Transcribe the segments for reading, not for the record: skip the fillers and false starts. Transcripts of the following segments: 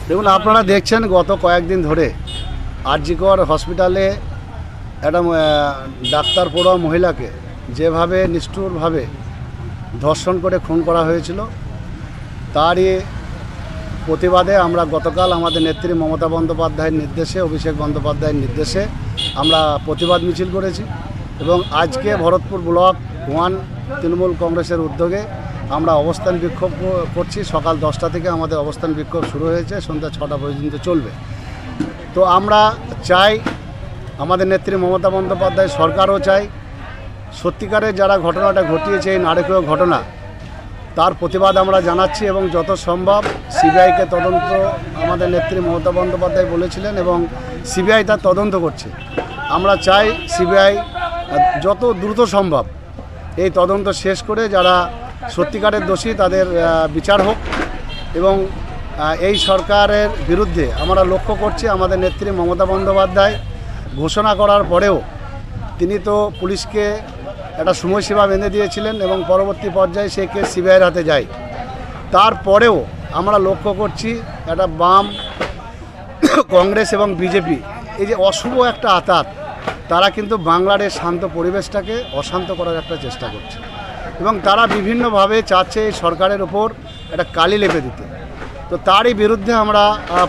দেখুন, আপনারা দেখছেন গত কয়েকদিন ধরে আরজিকর হসপিটালে একটা ডাক্তার পড়ুয়া মহিলাকে যেভাবে নিষ্ঠুরভাবে ধর্ষণ করে খুন করা হয়েছিল, তারই প্রতিবাদে আমরা গতকাল আমাদের নেত্রী মমতা বন্দ্যোপাধ্যায়ের নির্দেশে, অভিষেক বন্দ্যোপাধ্যায়ের নির্দেশে আমরা প্রতিবাদ মিছিল করেছি এবং আজকে ভরতপুর ব্লক 1 তৃণমূল কংগ্রেসের উদ্যোগে আমরা অবস্থান বিক্ষোভ করছি। সকাল 10টা থেকে আমাদের অবস্থান বিক্ষোভ শুরু হয়েছে, সন্ধ্যা 6টা পর্যন্ত চলবে। তো আমরা চাই, আমাদের নেত্রী মমতা বন্দ্যোপাধ্যায় সরকারও চাই, সত্যিকারের যারা ঘটনাটা ঘটিয়েছে এই নারকীয় ঘটনা, তার প্রতিবাদ আমরা জানাচ্ছি এবং যত সম্ভব সিবিআইকে তদন্ত, আমাদের নেত্রী মমতা বন্দ্যোপাধ্যায় বলেছিলেন এবং সিবিআই তার তদন্ত করছে। আমরা চাই সিবিআই যত দ্রুত সম্ভব এই তদন্ত শেষ করে যারা সত্যিকারের দোষী তাদের বিচার হোক। এবং এই সরকারের বিরুদ্ধে আমরা লক্ষ্য করছি, আমাদের নেত্রী মমতা বন্দ্যোপাধ্যায় ঘোষণা করার পরেও তিনি তো পুলিশকে একটা সময়সীমা বেঁধে দিয়েছিলেন এবং পরবর্তী পর্যায়ে সেই কেস সিবিআইয়ের হাতে যায়। তারপরেও আমরা লক্ষ্য করছি একটা বাম, কংগ্রেস এবং বিজেপি, এই যে অশুভ একটা আতাত, তারা কিন্তু বাংলার এই শান্ত পরিবেশটাকে অশান্ত করার একটা চেষ্টা করছে এবং তারা বিভিন্নভাবে চাচ্ছে এই সরকারের ওপর একটা কালি লেপে দিতে। তো তারই বিরুদ্ধে আমরা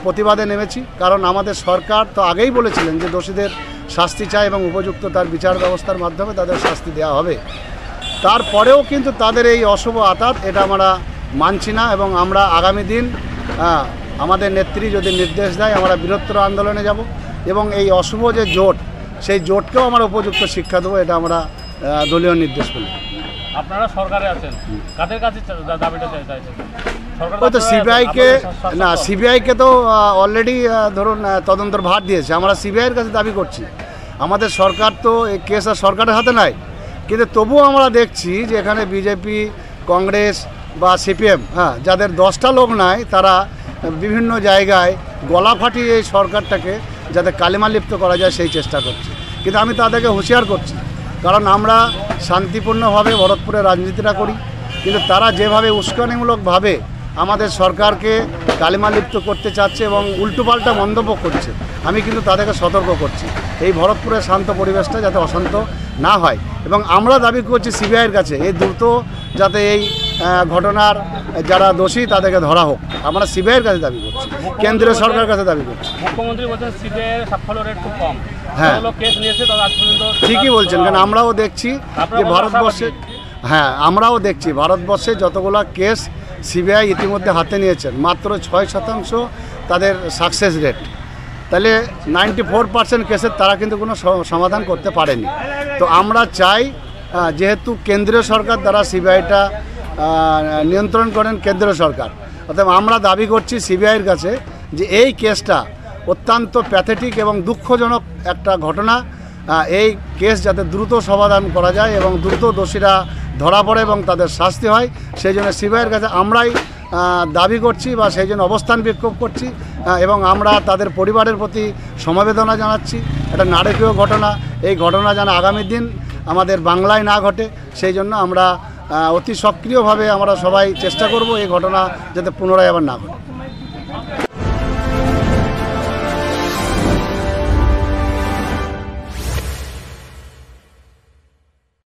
প্রতিবাদে নেমেছি, কারণ আমাদের সরকার তো আগেই বলেছিলেন যে দোষীদের শাস্তি চায় এবং উপযুক্ত তার বিচার ব্যবস্থার মাধ্যমে তাদের শাস্তি দেওয়া হবে। তারপরেও কিন্তু তাদের এই অশুভ আতাত, এটা আমরা মানছি না এবং আমরা আগামী দিন আমাদের নেত্রী যদি নির্দেশ দেয় আমরা বৃহত্তর আন্দোলনে যাব এবং এই অশুভ যে জোট, সেই জোটকেও আমরা উপযুক্ত শিক্ষা দেবো, এটা আমরা দলীয় নির্দেশ পেলাম। আপনারা সরকারে আছেন, কাদের কাছে দাবিটা চাইছেন? ওই তো সিবিআইকে, না সিবিআইকে তো অলরেডি ধরুন তদন্তের ভার দিয়েছে, আমরা সিবিআইয়ের কাছে দাবি করছি। আমাদের সরকার তো এই কেস আর সরকারের হাতে নাই, কিন্তু তবুও আমরা দেখছি যে এখানে বিজেপি, কংগ্রেস বা সিপিএম, যাদের 10টা লোক নাই, তারা বিভিন্ন জায়গায় গলা ফাটিয়ে এই সরকারটাকে যাতে কালিমা লিপ্ত করা যায় সেই চেষ্টা করছে। কিন্তু আমি তাদেরকে হুঁশিয়ার করছি, কারণ আমরা শান্তিপূর্ণভাবে ভরতপুরে রাজনীতিটা করি, কিন্তু তারা যেভাবে উস্কানিমূলকভাবে আমাদের সরকারকে কালিমা লিপ্ত করতে চাচ্ছে এবং উল্টোপাল্টা মন্তব্য করছে, আমি কিন্তু তাদেরকে সতর্ক করছি এই ভরতপুরের শান্ত পরিবেশটা যাতে অশান্ত না হয়। এবং আমরা দাবি করছি সিবিআইয়ের কাছে এই দ্রুত যাতে এই ঘটনার যারা দোষী তাদেরকে ধরা হোক, আমরা সিবিআইয়ের কাছে দাবি করছি, কেন্দ্রীয় সরকারের কাছে দাবি করছি। মুখ্যমন্ত্রী বলছেন সিবিআইয়ের সাফল্য রেট খুব কম। হ্যাঁ, কেস নিয়েছে তারা আজ পর্যন্ত ঠিকই বলছেন, কারণ আমরাও দেখছি যে ভারতবর্ষে, আমরাও দেখছি ভারতবর্ষে যতগুলো কেস সিবিআই ইতিমধ্যে হাতে নিয়েছেন, মাত্র 6% তাদের সাকসেস রেট। তাহলে 94% কেসের তারা কিন্তু কোনো সমাধান করতে পারেনি। তো আমরা চাই, যেহেতু কেন্দ্রীয় সরকার দ্বারা সিবিআইটা নিয়ন্ত্রণ করেন কেন্দ্রীয় সরকার, অর্থাৎ আমরা দাবি করছি সিবিআইয়ের কাছে যে এই কেসটা অত্যন্ত প্যাথেটিক এবং দুঃখজনক একটা ঘটনা, এই কেস যাতে দ্রুত সমাধান করা যায় এবং দ্রুত দোষীরা ধরা পড়ে এবং তাদের শাস্তি হয়, সেই জন্য সিবিআইয়ের কাছে আমরাই দাবি করছি বা সেই জন্য অবস্থান বিক্ষোভ করছি এবং আমরা তাদের পরিবারের প্রতি সমবেদনা জানাচ্ছি। এটা নারকীয় ঘটনা, এই ঘটনা যেন আগামী দিন আমাদের বাংলায় না ঘটে, সেই জন্য আমরা অতি সক্রিয়ভাবে আমরা সবাই চেষ্টা করব এই ঘটনা যাতে পুনরায় আবার না ঘটে।